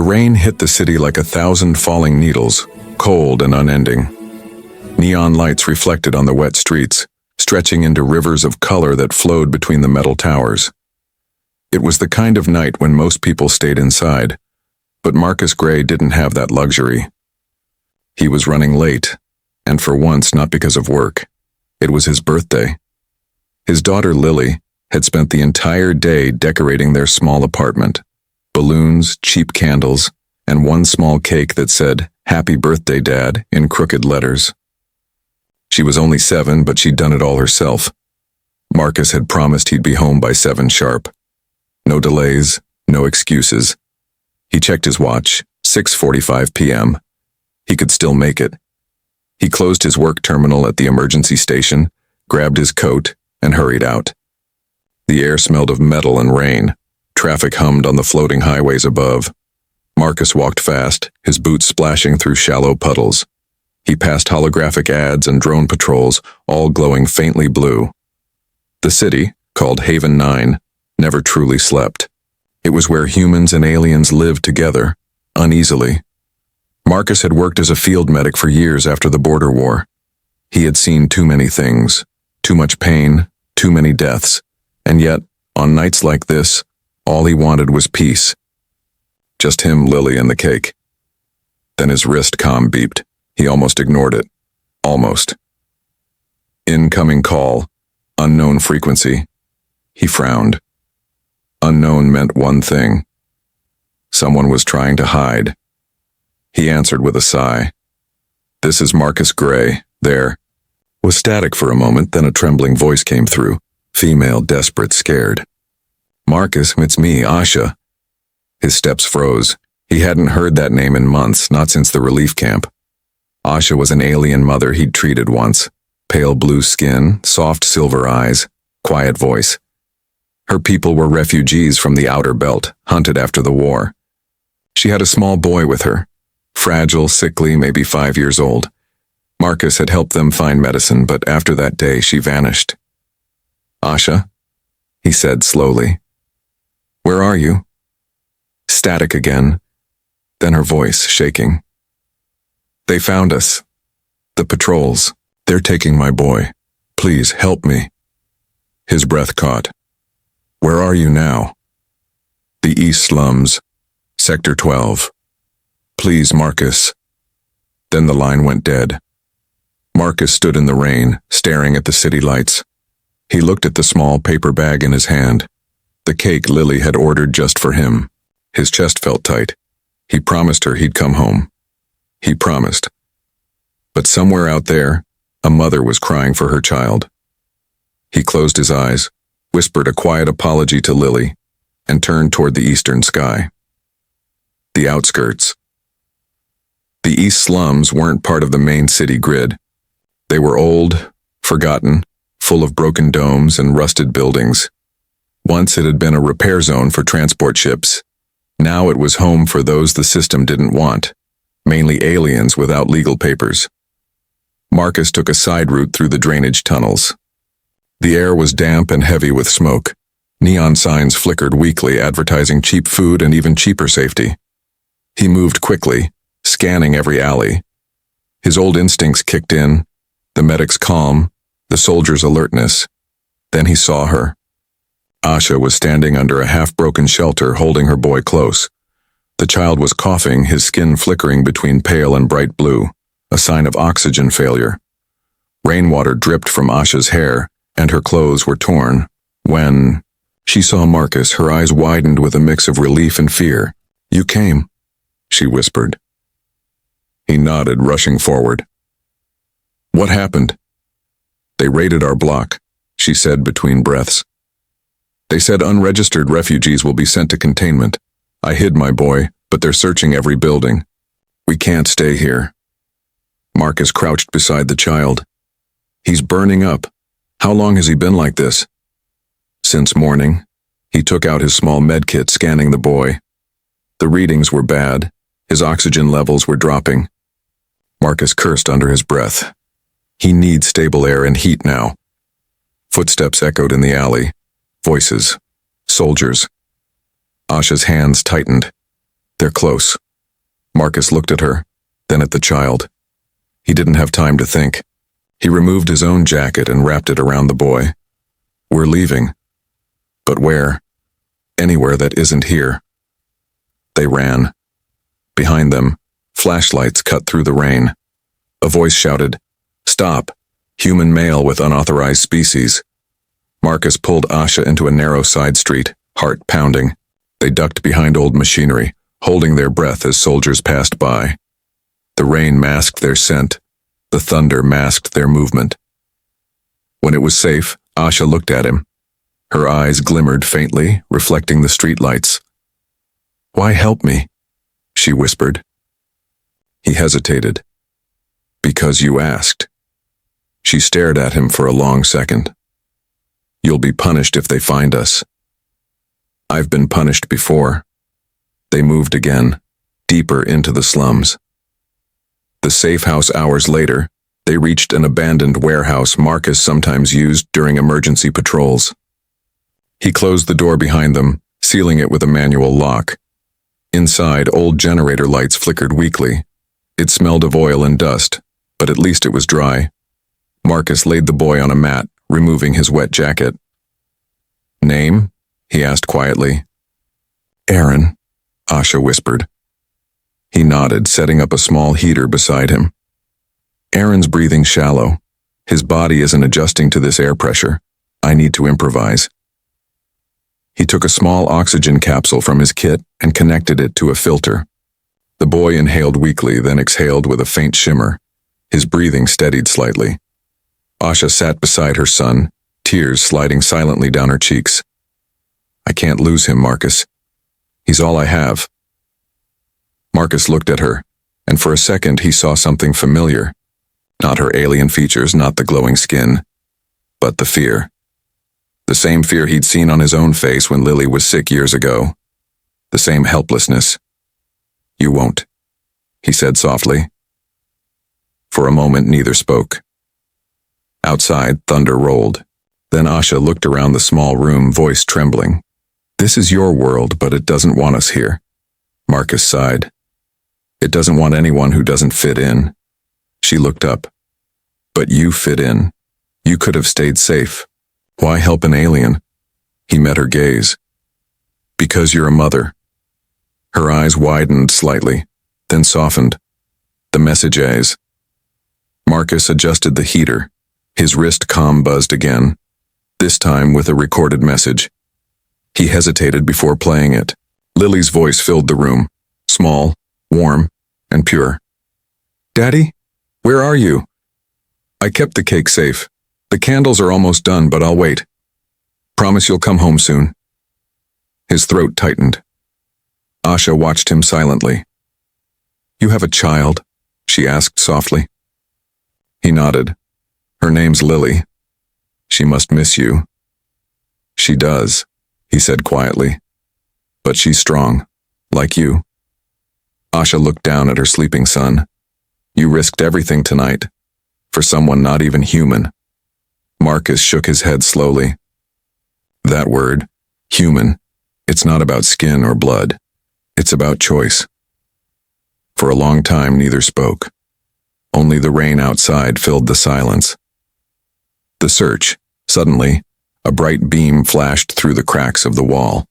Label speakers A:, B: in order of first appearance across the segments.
A: The rain hit the city like 1,000 falling needles, cold and unending. Neon lights reflected on the wet streets, stretching into rivers of color that flowed between the metal towers. It was the kind of night when most people stayed inside, but Marcus Gray didn't have that luxury. He was running late, and for once not because of work. It was his birthday. His daughter Lily had spent the entire day decorating their small apartment. Balloons, cheap candles, and one small cake that said, "Happy Birthday, Dad," in crooked letters. She was only 7, but she'd done it all herself. Marcus had promised he'd be home by 7 sharp. No delays, no excuses. He checked his watch, 6:45 p.m. He could still make it. He closed his work terminal at the emergency station, grabbed his coat, and hurried out. The air smelled of metal and rain. Traffic hummed on the floating highways above. Marcus walked fast, his boots splashing through shallow puddles. He passed holographic ads and drone patrols, all glowing faintly blue. The city, called Haven 9, never truly slept. It was where humans and aliens lived together, uneasily. Marcus had worked as a field medic for years after the border war. He had seen too many things, too much pain, too many deaths, and yet, on nights like this, all he wanted was peace. Just him, Lily, and the cake. Then his wrist comm beeped. He almost ignored it. Almost. Incoming call. Unknown frequency. He frowned. Unknown meant one thing. Someone was trying to hide. He answered with a sigh. "This is Marcus Gray. There." Was static for a moment, then a trembling voice came through. Female, desperate, scared. "Marcus, it's me, Asha." His steps froze. He hadn't heard that name in months, not since the relief camp. Asha was an alien mother he'd treated once. Pale blue skin, soft silver eyes, quiet voice. Her people were refugees from the outer belt, hunted after the war. She had a small boy with her. Fragile, sickly, maybe 5 years old. Marcus had helped them find medicine, but after that day she vanished. "Asha?" he said slowly. "Where are you?" Static again, then her voice shaking. "They found us. The patrols. They're taking my boy. Please help me." His breath caught. "Where are you now?" "The East Slums. Sector 12. Please, Marcus." Then the line went dead. Marcus stood in the rain, staring at the city lights. He looked at the small paper bag in his hand. The cake Lily had ordered just for him. His chest felt tight. He promised her he'd come home. He promised. But somewhere out there, a mother was crying for her child. He closed his eyes, whispered a quiet apology to Lily, and turned toward the eastern sky. The outskirts. The East Slums weren't part of the main city grid. They were old, forgotten, full of broken domes and rusted buildings. Once it had been a repair zone for transport ships. Now it was home for those the system didn't want, mainly aliens without legal papers. Marcus took a side route through the drainage tunnels. The air was damp and heavy with smoke. Neon signs flickered weakly, advertising cheap food and even cheaper safety. He moved quickly, scanning every alley. His old instincts kicked in, the medic's calm, the soldier's alertness. Then he saw her. Asha was standing under a half-broken shelter, holding her boy close. The child was coughing, his skin flickering between pale and bright blue, a sign of oxygen failure. Rainwater dripped from Asha's hair, and her clothes were torn. When she saw Marcus, her eyes widened with a mix of relief and fear. "You came," she whispered. He nodded, rushing forward. "What happened?" "They raided our block," she said between breaths. "They said unregistered refugees will be sent to containment. I hid my boy, but they're searching every building. We can't stay here." Marcus crouched beside the child. "He's burning up. How long has he been like this?" "Since morning." He took out his small medkit, scanning the boy. The readings were bad. His oxygen levels were dropping. Marcus cursed under his breath. He needs stable air and heat now. Footsteps echoed in the alley. Voices. Soldiers. Asha's hands tightened. They're close. Marcus looked at her, then at the child. He didn't have time to think. He removed his own jacket and wrapped it around the boy. We're leaving. But where? Anywhere that isn't here. They ran. Behind them, flashlights cut through the rain. A voice shouted, "Stop! Human male with unauthorized species." Marcus pulled Asha into a narrow side street, heart pounding. They ducked behind old machinery, holding their breath as soldiers passed by. The rain masked their scent. The thunder masked their movement. When it was safe, Asha looked at him. Her eyes glimmered faintly, reflecting the streetlights. "Why help me?" she whispered. He hesitated. "Because you asked." She stared at him for a long second. "You'll be punished if they find us." "I've been punished before." They moved again, deeper into the slums. The safe house hours later, they reached an abandoned warehouse Marcus sometimes used during emergency patrols. He closed the door behind them, sealing it with a manual lock. Inside, old generator lights flickered weakly. It smelled of oil and dust, but at least it was dry. Marcus laid the boy on a mat, removing his wet jacket. "Name?" he asked quietly. "Aaron," Asha whispered. He nodded, setting up a small heater beside him. "Aaron's breathing shallow. His body isn't adjusting to this air pressure. I need to improvise." He took a small oxygen capsule from his kit and connected it to a filter. The boy inhaled weakly, then exhaled with a faint shimmer. His breathing steadied slightly. Asha sat beside her son, tears sliding silently down her cheeks. "I can't lose him, Marcus. He's all I have." Marcus looked at her, and for a second he saw something familiar. Not her alien features, not the glowing skin, but the fear. The same fear he'd seen on his own face when Lily was sick years ago. The same helplessness. "You won't," he said softly. For a moment neither spoke. Outside, thunder rolled. Then Asha looked around the small room, voice trembling. "This is your world, but it doesn't want us here." Marcus sighed. "It doesn't want anyone who doesn't fit in." She looked up. "But you fit in. You could have stayed safe. Why help an alien?" He met her gaze. "Because you're a mother." Her eyes widened slightly, then softened. "The message is." Marcus adjusted the heater. His wrist comm buzzed again, this time with a recorded message. He hesitated before playing it. Lily's voice filled the room, small, warm, and pure. "Daddy, where are you?" "I kept the cake safe. The candles are almost done, but I'll wait. Promise you'll come home soon." His throat tightened. Asha watched him silently. "You have a child?" she asked softly. He nodded. "Her name's Lily. She must miss you." "She does," he said quietly. "But she's strong, like you." Asha looked down at her sleeping son. "You risked everything tonight, for someone not even human." Marcus shook his head slowly. "That word, human, it's not about skin or blood. It's about choice." For a long time neither spoke. Only the rain outside filled the silence. The search, suddenly, a bright beam flashed through the cracks of the wall.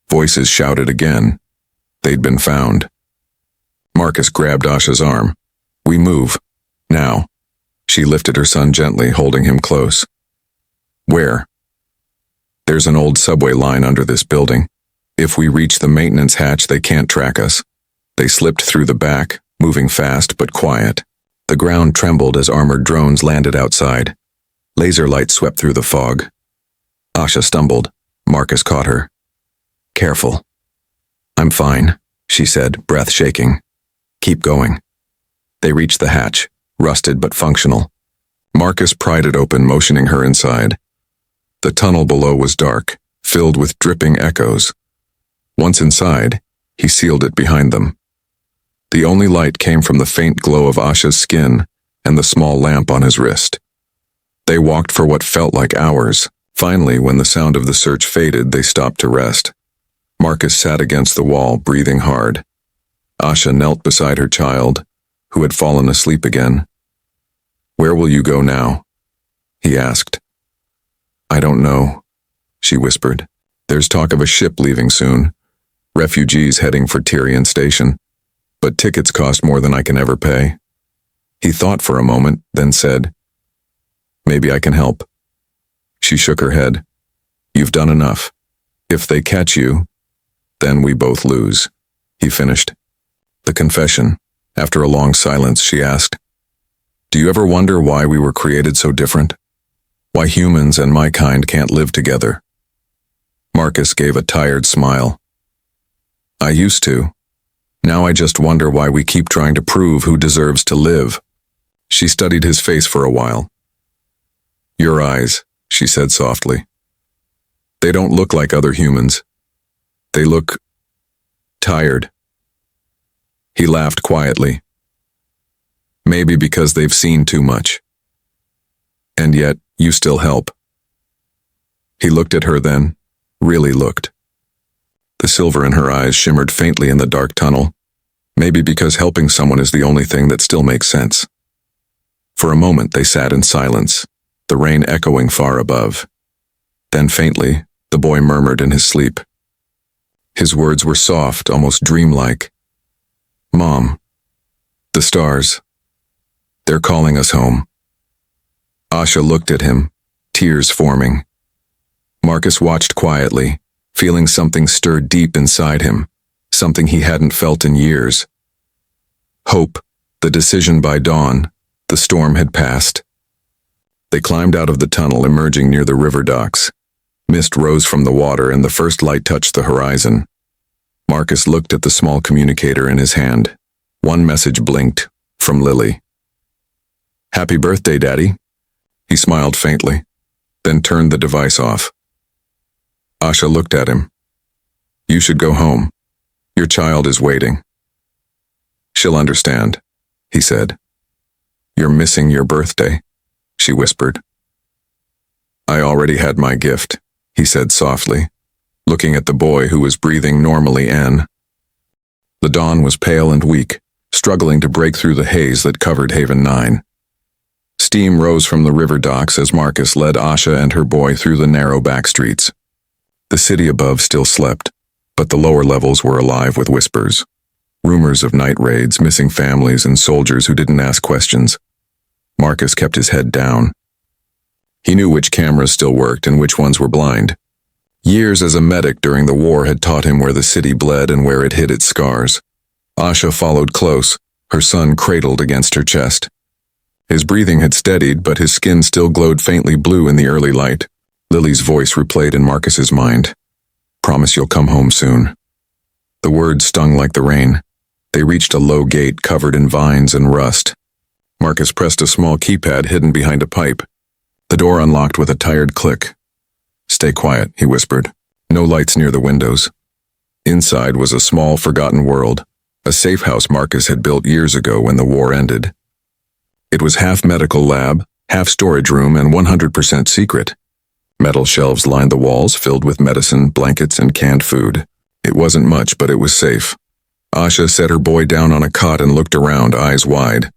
A: Voices shouted again. They'd been found. Marcus grabbed Asha's arm. "We move. Now." She lifted her son gently, holding him close. "Where?" "There's an old subway line under this building. If we reach the maintenance hatch, they can't track us." They slipped through the back, moving fast but quiet. The ground trembled as armored drones landed outside. Laser lights swept through the fog. Asha stumbled. Marcus caught her. "Careful." "I'm fine," she said, breath shaking. "Keep going." They reached the hatch, rusted but functional. Marcus pried it open, motioning her inside. The tunnel below was dark, filled with dripping echoes. Once inside, he sealed it behind them. The only light came from the faint glow of Asha's skin and the small lamp on his wrist. They walked for what felt like hours. Finally, when the sound of the search faded, they stopped to rest. Marcus sat against the wall, breathing hard. Asha knelt beside her child, who had fallen asleep again. "Where will you go now?" he asked. "I don't know," she whispered. "There's talk of a ship leaving soon. Refugees heading for Tyrian Station. But tickets cost more than I can ever pay." He thought for a moment, then said, "Maybe I can help." She shook her head. "You've done enough. If they catch you, then we both lose," he finished. The confession. After a long silence, she asked, "Do you ever wonder why we were created so different? Why humans and my kind can't live together?" Marcus gave a tired smile. "I used to. Now I just wonder why we keep trying to prove who deserves to live." She studied his face for a while. "Your eyes," she said softly. "They don't look like other humans. They look tired." He laughed quietly. "Maybe because they've seen too much. And yet, you still help." He looked at her then, really looked. The silver in her eyes shimmered faintly in the dark tunnel, maybe because helping someone is the only thing that still makes sense. For a moment they sat in silence, the rain echoing far above. Then faintly, the boy murmured in his sleep. His words were soft, almost dreamlike. "Mom, the stars, they're calling us home." Asha looked at him, tears forming. Marcus watched quietly, feeling something stir deep inside him, something he hadn't felt in years. Hope, the decision by dawn, the storm had passed. They climbed out of the tunnel, emerging near the river docks. Mist rose from the water and the first light touched the horizon. Marcus looked at the small communicator in his hand. One message blinked, from Lily. "Happy birthday, Daddy." He smiled faintly, then turned the device off. Asha looked at him. "You should go home. Your child is waiting." "She'll understand," he said. "You're missing your birthday," she whispered. "I already had my gift," he said softly, looking at the boy who was breathing normally in. The dawn was pale and weak, struggling to break through the haze that covered Haven 9. Steam rose from the river docks as Marcus led Asha and her boy through the narrow back streets. The city above still slept, but the lower levels were alive with whispers. Rumors of night raids, missing families, and soldiers who didn't ask questions. Marcus kept his head down. He knew which cameras still worked and which ones were blind. Years as a medic during the war had taught him where the city bled and where it hid its scars. Asha followed close, her son cradled against her chest. His breathing had steadied, but his skin still glowed faintly blue in the early light. Lily's voice replayed in Marcus's mind. "Promise you'll come home soon." The words stung like the rain. They reached a low gate covered in vines and rust. Marcus pressed a small keypad hidden behind a pipe. The door unlocked with a tired click. "Stay quiet," he whispered. No lights near the windows. Inside was a small, forgotten world, a safe house Marcus had built years ago when the war ended. It was half medical lab, half storage room, and 100% secret. Metal shelves lined the walls, filled with medicine, blankets, and canned food. It wasn't much, but it was safe. Asha set her boy down on a cot and looked around, eyes wide.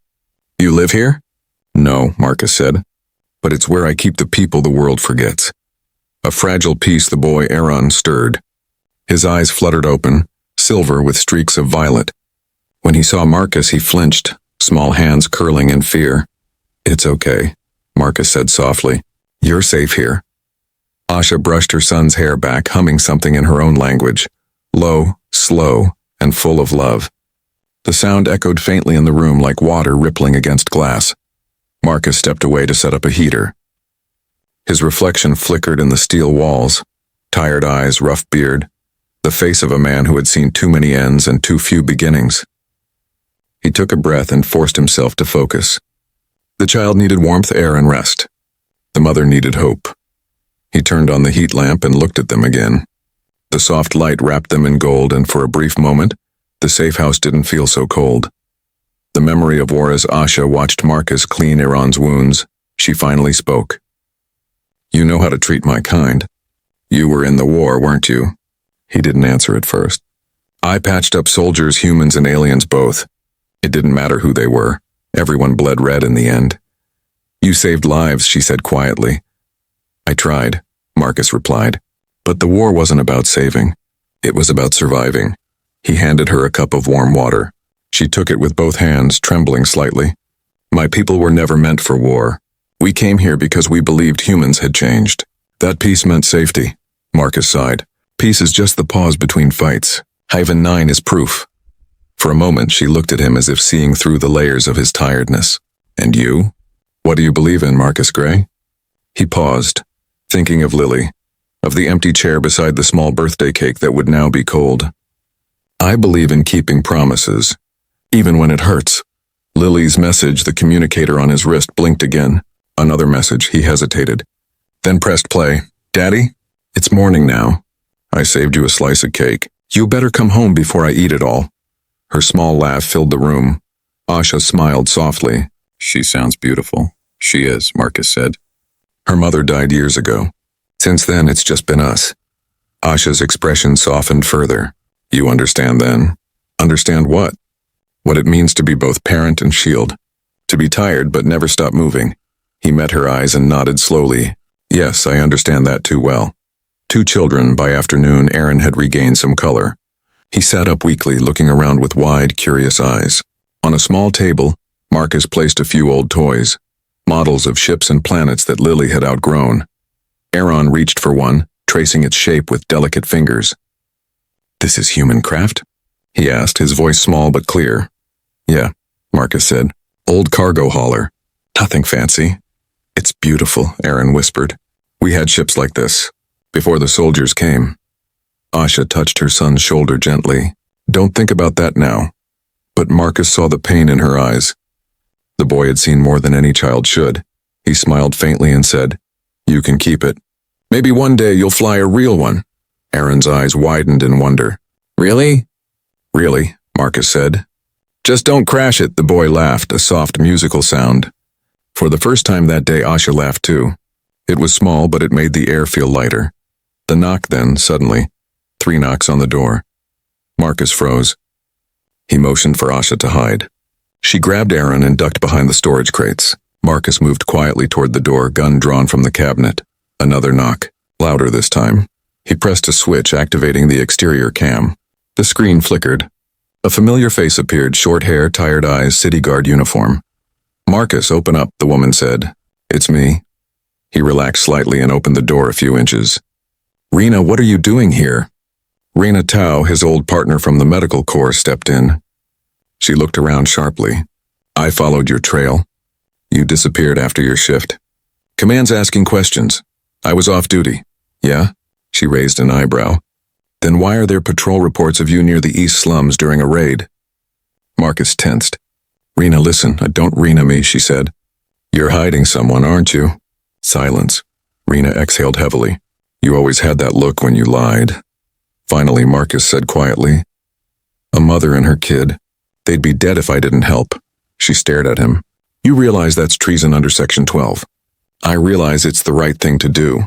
A: "You live here?" "No," Marcus said. "But it's where I keep the people the world forgets." A fragile piece the boy Aaron stirred. His eyes fluttered open, silver with streaks of violet. When he saw Marcus, he flinched, small hands curling in fear. "It's okay," Marcus said softly. "You're safe here." Asha brushed her son's hair back, humming something in her own language, low, slow, and full of love. The sound echoed faintly in the room like water rippling against glass. Marcus stepped away to set up a heater. His reflection flickered in the steel walls, tired eyes, rough beard, the face of a man who had seen too many ends and too few beginnings. He took a breath and forced himself to focus. The child needed warmth, air, and rest. The mother needed hope. He turned on the heat lamp and looked at them again. The soft light wrapped them in gold, and for a brief moment, the safe house didn't feel so cold. The memory of war as Asha watched Marcus clean Aaron's wounds, she finally spoke. "You know how to treat my kind. You were in the war, weren't you?" He didn't answer at first. I patched up soldiers, humans, and aliens both. It didn't matter who they were. Everyone bled red in the end. You saved lives, she said quietly. I tried, Marcus replied. But the war wasn't about saving. It was about surviving. He handed her a cup of warm water. She took it with both hands, trembling slightly. My people were never meant for war. We came here because we believed humans had changed. That peace meant safety. Marcus sighed. Peace is just the pause between fights. Hyven 9 is proof. For a moment, she looked at him as if seeing through the layers of his tiredness. And you? What do you believe in, Marcus Gray? He paused, thinking of Lily, of the empty chair beside the small birthday cake that would now be cold. I believe in keeping promises, even when it hurts. Lily's message, the communicator on his wrist, blinked again. Another message. He hesitated, then pressed play. Daddy? It's morning now. I saved you a slice of cake. You better come home before I eat it all. Her small laugh filled the room. Asha smiled softly. She sounds beautiful. She is, Marcus said. Her mother died years ago. Since then, it's just been us. Asha's expression softened further. You understand then? Understand what? What it means to be both parent and shield. To be tired but never stop moving. He met her eyes and nodded slowly. Yes, I understand that too well. 2 children. By afternoon, Aaron had regained some color. He sat up weakly, looking around with wide, curious eyes. On a small table, Marcus placed a few old toys, models of ships and planets that Lily had outgrown. Aaron reached for one, tracing its shape with delicate fingers. This is human craft? He asked, his voice small but clear. Yeah, Marcus said. Old cargo hauler. Nothing fancy. It's beautiful, Aaron whispered. We had ships like this, before the soldiers came. Asha touched her son's shoulder gently. Don't think about that now. But Marcus saw the pain in her eyes. The boy had seen more than any child should. He smiled faintly and said, You can keep it. Maybe one day you'll fly a real one. Aaron's eyes widened in wonder. Really? Really, Marcus said. Just don't crash it, the boy laughed, a soft musical sound. For the first time that day, Asha laughed too. It was small, but it made the air feel lighter. The knock then, suddenly. 3 knocks on the door. Marcus froze. He motioned for Asha to hide. She grabbed Aaron and ducked behind the storage crates. Marcus moved quietly toward the door, gun drawn from the cabinet. Another knock, louder this time. He pressed a switch, activating the exterior cam. The screen flickered. A familiar face appeared, short hair, tired eyes, city guard uniform. Marcus, open up, the woman said. It's me. He relaxed slightly and opened the door a few inches. Rena, what are you doing here? Rena Tao, his old partner from the medical corps, stepped in. She looked around sharply. I followed your trail. You disappeared after your shift. Command's asking questions. I was off duty. Yeah? She raised an eyebrow. Then why are there patrol reports of you near the East Slums during a raid? Marcus tensed. Rena, listen, don't Rena me, she said. You're hiding someone, aren't you? Silence. Rena exhaled heavily. You always had that look when you lied. Finally, Marcus said quietly. A mother and her kid. They'd be dead if I didn't help. She stared at him. You realize that's treason under Section 12. I realize it's the right thing to do.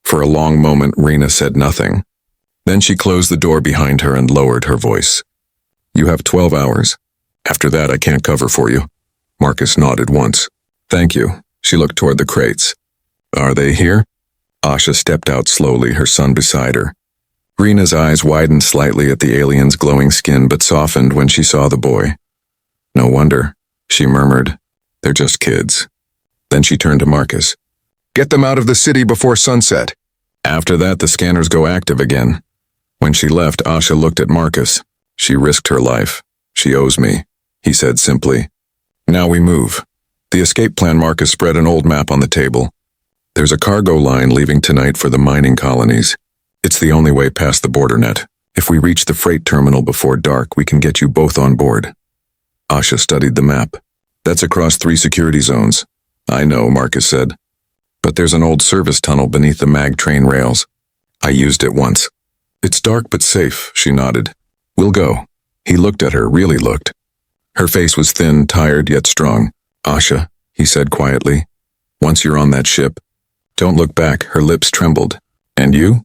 A: For a long moment, Rena said nothing. Then she closed the door behind her and lowered her voice. You have 12 hours. After that, I can't cover for you. Marcus nodded once. Thank you. She looked toward the crates. Are they here? Asha stepped out slowly, her son beside her. Rena's eyes widened slightly at the alien's glowing skin but softened when she saw the boy. No wonder, she murmured. They're just kids. Then she turned to Marcus. Get them out of the city before sunset. After that, the scanners go active again. When she left, Asha looked at Marcus. She risked her life. She owes me, he said simply. Now we move. The escape plan. Marcus spread an old map on the table. There's a cargo line leaving tonight for the mining colonies. It's the only way past the border net. If we reach the freight terminal before dark, we can get you both on board. Asha studied the map. That's across 3 security zones. I know, Marcus said. But there's an old service tunnel beneath the mag train rails. I used it once. It's dark but safe, she nodded. We'll go. He looked at her, really looked. Her face was thin, tired, yet strong. Asha, he said quietly. Once you're on that ship, don't look back. Her lips trembled. And you?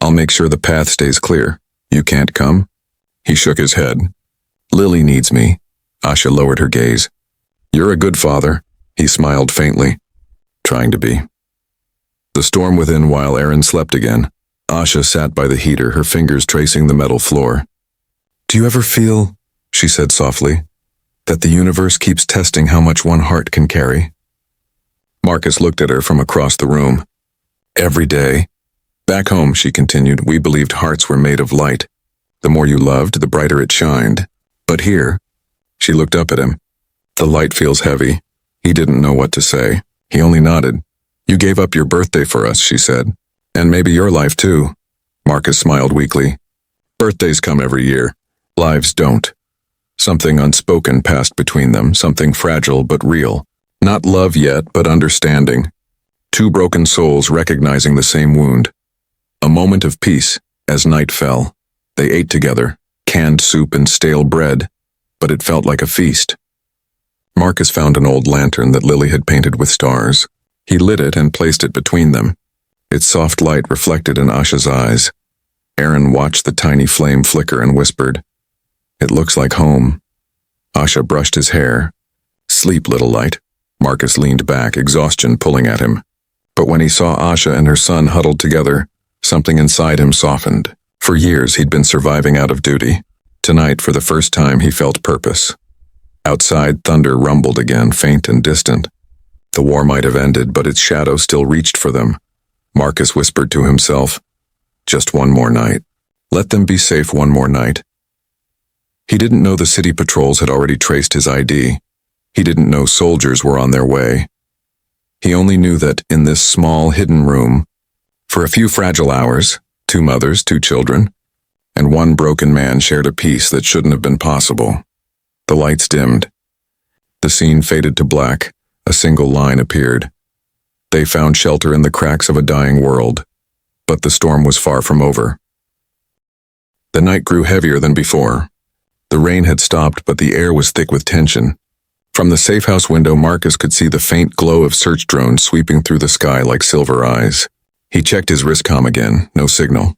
A: I'll make sure the path stays clear. You can't come? He shook his head. Lily needs me. Asha lowered her gaze. You're a good father. He smiled faintly. Trying to be. The storm within while Aaron slept again. Asha sat by the heater, her fingers tracing the metal floor. Do you ever feel, she said softly, that the universe keeps testing how much one heart can carry? Marcus looked at her from across the room. Every day. Back home, she continued, we believed hearts were made of light. The more you loved, the brighter it shined. But here, she looked up at him. The light feels heavy. He didn't know what to say. He only nodded. You gave up your birthday for us, she said. And maybe your life too. Marcus smiled weakly. Birthdays come every year. Lives don't. Something unspoken passed between them, something fragile but real. Not love yet, but understanding. Two broken souls recognizing the same wound. A moment of peace as night fell. They ate together, canned soup and stale bread, but it felt like a feast. Marcus found an old lantern that Lily had painted with stars. He lit it and placed it between them. Its soft light reflected in Asha's eyes. Aaron watched the tiny flame flicker and whispered, It looks like home. Asha brushed his hair. Sleep, little light. Marcus leaned back, exhaustion pulling at him. But when he saw Asha and her son huddled together, something inside him softened. For years he'd been surviving out of duty. Tonight, for the first time, he felt purpose. Outside, thunder rumbled again, faint and distant. The war might have ended, but its shadow still reached for them. Marcus whispered to himself, Just one more night. Let them be safe one more night. He didn't know the city patrols had already traced his ID. He didn't know soldiers were on their way. He only knew that in this small, hidden room, for a few fragile hours, 2 mothers, 2 children, and 1 broken man shared a peace that shouldn't have been possible. The lights dimmed. The scene faded to black. A single line appeared. They found shelter in the cracks of a dying world, but the storm was far from over. The night grew heavier than before. The rain had stopped, but the air was thick with tension. From the safe house window, Marcus could see the faint glow of search drones sweeping through the sky like silver eyes. He checked his wristcom again, no signal.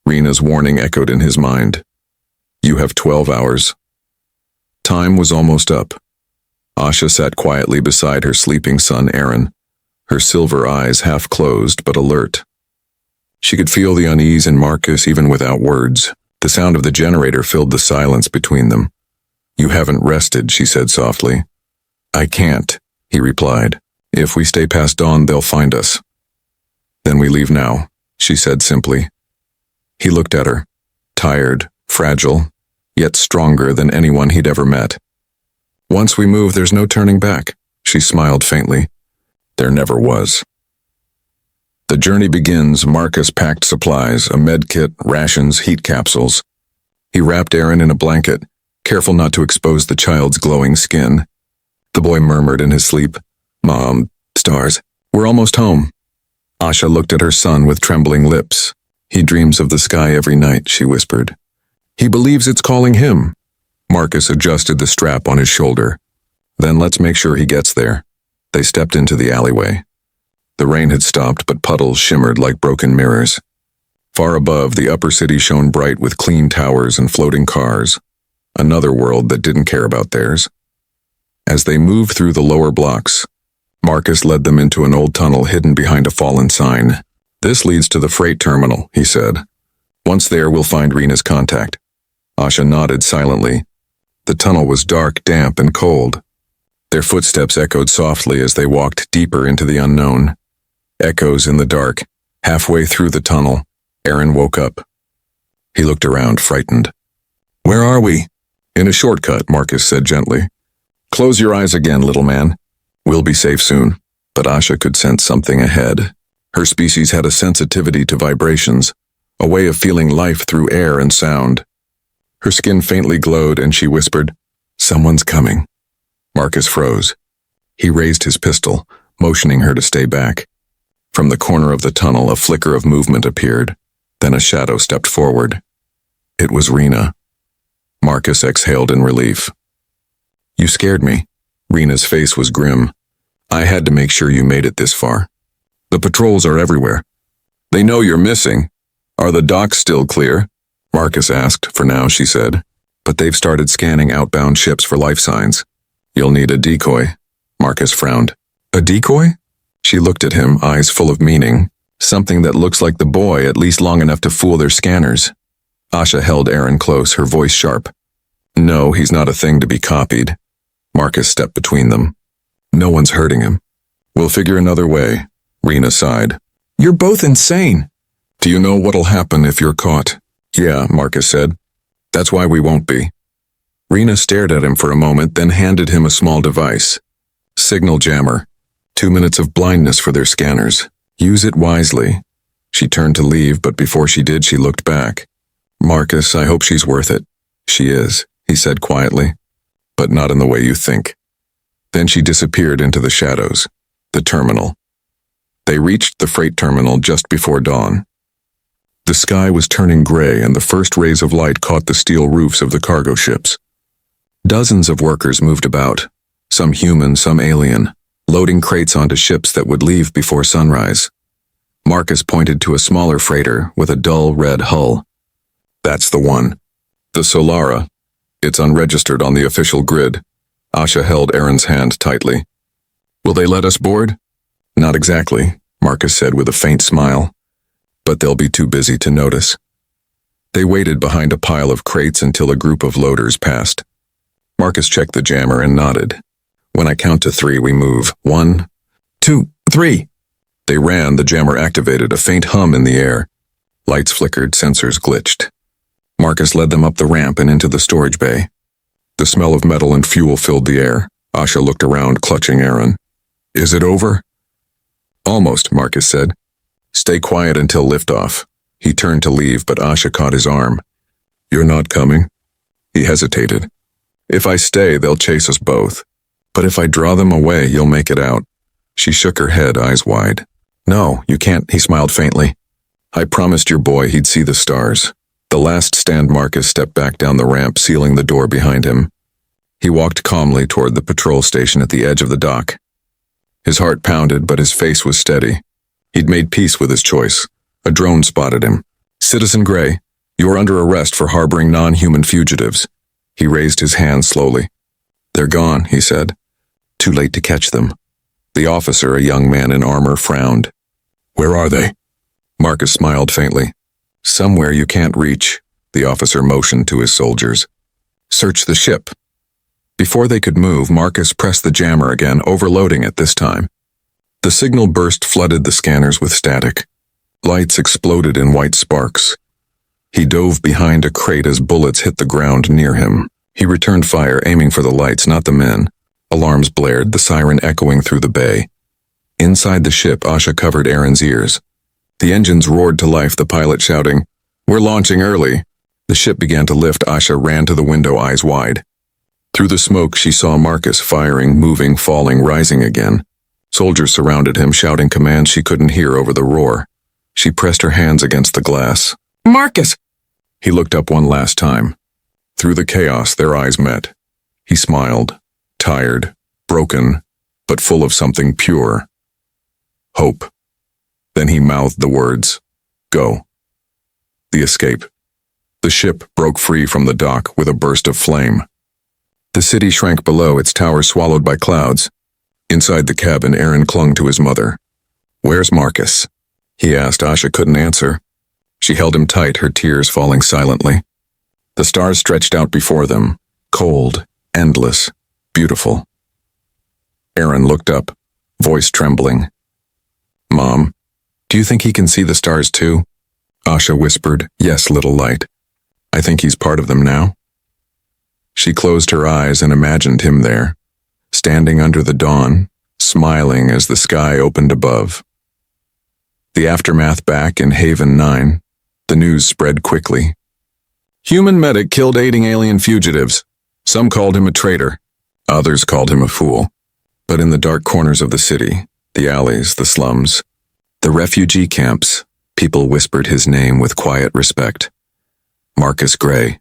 A: Rena's warning echoed in his mind. You have 12 hours. Time was almost up. Asha sat quietly beside her sleeping son Aaron, her silver eyes half closed but alert. She could feel the unease in Marcus even without words. The sound of the generator filled the silence between them. You haven't rested, she said softly. I can't, he replied. If we stay past dawn, they'll find us. Then we leave now, she said simply. He looked at her, tired, fragile, yet stronger than anyone he'd ever met. Once we move, there's no turning back, she smiled faintly. There never was. The journey begins. Marcus packed supplies, a med kit, rations, heat capsules. He wrapped Aaron in a blanket, careful not to expose the child's glowing skin. The boy murmured in his sleep, Mom, stars, we're almost home. Asha looked at her son with trembling lips. He dreams of the sky every night, she whispered. He believes it's calling him. Marcus adjusted the strap on his shoulder. Then let's make sure he gets there. They stepped into the alleyway. The rain had stopped, but puddles shimmered like broken mirrors. Far above, the upper city shone bright with clean towers and floating cars. Another world that didn't care about theirs. As they moved through the lower blocks, Marcus led them into an old tunnel hidden behind a fallen sign. This leads to the freight terminal, he said. Once there, we'll find Rena's contact. Asha nodded silently. The tunnel was dark, damp, and cold. Their footsteps echoed softly as they walked deeper into the unknown. Echoes in the dark. Halfway through the tunnel, Aaron woke up. He looked around, frightened. Where are we? In a shortcut, Marcus said gently. Close your eyes again, little man. We'll be safe soon. But Asha could sense something ahead. Her species had a sensitivity to vibrations, a way of feeling life through air and sound. Her skin faintly glowed and she whispered, Someone's coming. Marcus froze. He raised his pistol, motioning her to stay back. From the corner of the tunnel, a flicker of movement appeared. Then a shadow stepped forward. It was Rena. Marcus exhaled in relief. You scared me. Rena's face was grim. I had to make sure you made it this far. The patrols are everywhere. They know you're missing. Are the docks still clear? Marcus asked. For now, she said. But they've started scanning outbound ships for life signs. You'll need a decoy. Marcus frowned. A decoy? She looked at him, eyes full of meaning. Something that looks like the boy, at least long enough to fool their scanners. Asha held Aaron close, her voice sharp. No, he's not a thing to be copied. Marcus stepped between them. No one's hurting him. We'll figure another way. Rena sighed. You're both insane. Do you know what'll happen if you're caught? Yeah, Marcus said. That's why we won't be. Rena stared at him for a moment, then handed him a small device. Signal jammer. 2 minutes of blindness for their scanners. Use it wisely. She turned to leave, but before she did, she looked back. Marcus, I hope she's worth it. She is, he said quietly. But not in the way you think. Then she disappeared into the shadows. The terminal. They reached the freight terminal just before dawn. The sky was turning gray, and the first rays of light caught the steel roofs of the cargo ships. Dozens of workers moved about, some human, some alien, loading crates onto ships that would leave before sunrise. Marcus pointed to a smaller freighter with a dull red hull. That's the one. The Solara. It's unregistered on the official grid. Asha held Aaron's hand tightly. Will they let us board? Not exactly, Marcus said with a faint smile. But they'll be too busy to notice. They waited behind a pile of crates until a group of loaders passed. Marcus checked the jammer and nodded. When I count to 3, we move. 1, 2, 3. They ran, the jammer activated, a faint hum in the air. Lights flickered, sensors glitched. Marcus led them up the ramp and into the storage bay. The smell of metal and fuel filled the air. Asha looked around, clutching Aaron. Is it over? Almost, Marcus said. Stay quiet until liftoff. He turned to leave, but Asha caught his arm. You're not coming? He hesitated. If I stay, they'll chase us both. But if I draw them away, you'll make it out. She shook her head, eyes wide. No, you can't, he smiled faintly. I promised your boy he'd see the stars. The last stand Marcus stepped back down the ramp, sealing the door behind him. He walked calmly toward the patrol station at the edge of the dock. His heart pounded, but his face was steady. He'd made peace with his choice. A drone spotted him. Citizen Gray, you are under arrest for harboring non-human fugitives. He raised his hand slowly. They're gone, he said. Too late to catch them. The officer, a young man in armor, frowned. Where are they? Marcus smiled faintly. Somewhere you can't reach, the officer motioned to his soldiers. Search the ship. Before they could move, Marcus pressed the jammer again, overloading it this time. The signal burst flooded the scanners with static. Lights exploded in white sparks. He dove behind a crate as bullets hit the ground near him. He returned fire, aiming for the lights, not the men. Alarms blared, the siren echoing through the bay. Inside the ship, Asha covered Aaron's ears. The engines roared to life, the pilot shouting, We're launching early. The ship began to lift. Asha ran to the window, eyes wide. Through the smoke, she saw Marcus firing, moving, falling, rising again. Soldiers surrounded him, shouting commands she couldn't hear over the roar. She pressed her hands against the glass. Marcus! He looked up one last time. Through the chaos, their eyes met. He smiled, tired, broken, but full of something pure. Hope. Then he mouthed the words, Go. The escape. The ship broke free from the dock with a burst of flame. The city shrank below, its towers swallowed by clouds. Inside the cabin, Aaron clung to his mother. Where's Marcus? He asked. Asha couldn't answer. She held him tight, her tears falling silently. The stars stretched out before them, cold, endless, beautiful. Aaron looked up, voice trembling. Mom, do you think he can see the stars too? Asha whispered, Yes, little light. I think he's part of them now. She closed her eyes and imagined him there, standing under the dawn, smiling as the sky opened above. The aftermath back in Haven 9, the news spread quickly. Human medic killed aiding alien fugitives. Some called him a traitor. Others called him a fool. But in the dark corners of the city, the alleys, the slums, the refugee camps, people whispered his name with quiet respect. Marcus Gray.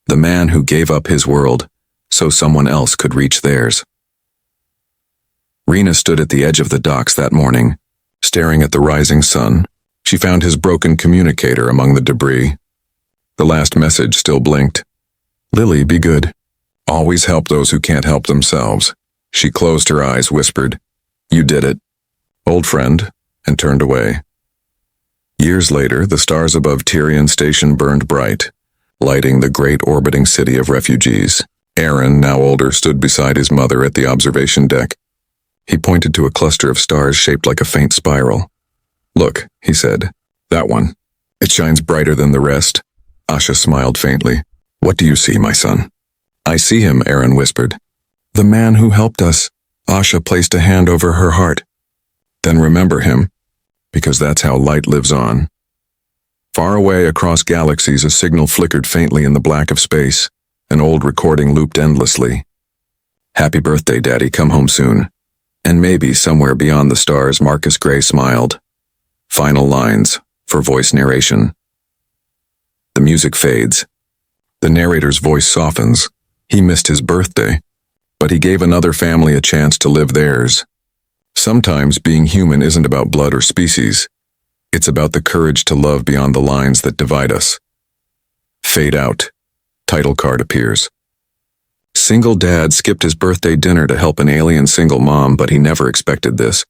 A: The man who gave up his world so someone else could reach theirs. Rena stood at the edge of the docks that morning, staring at the rising sun. She found his broken communicator among the debris. The last message still blinked. Lily, be good. Always help those who can't help themselves. She closed her eyes, whispered, You did it, old friend, and turned away. Years later, the stars above Tyrian Station burned bright, lighting the great orbiting city of refugees. Aaron, now older, stood beside his mother at the observation deck. He pointed to a cluster of stars shaped like a faint spiral. Look, he said, that one. It shines brighter than the rest. Asha smiled faintly. What do you see, my son? I see him, Aaron whispered. The man who helped us. Asha placed a hand over her heart. Then remember him, because that's how light lives on. Far away across galaxies, a signal flickered faintly in the black of space. An old recording looped endlessly. Happy birthday, Daddy, come home soon. And maybe somewhere beyond the stars, Marcus Gray smiled. Final lines, for voice narration. The music fades. The narrator's voice softens. He missed his birthday, but he gave another family a chance to live theirs. Sometimes being human isn't about blood or species. It's about the courage to love beyond the lines that divide us. Fade out. Title card appears. Single dad skipped his birthday dinner to help an alien single mom, but he never expected this.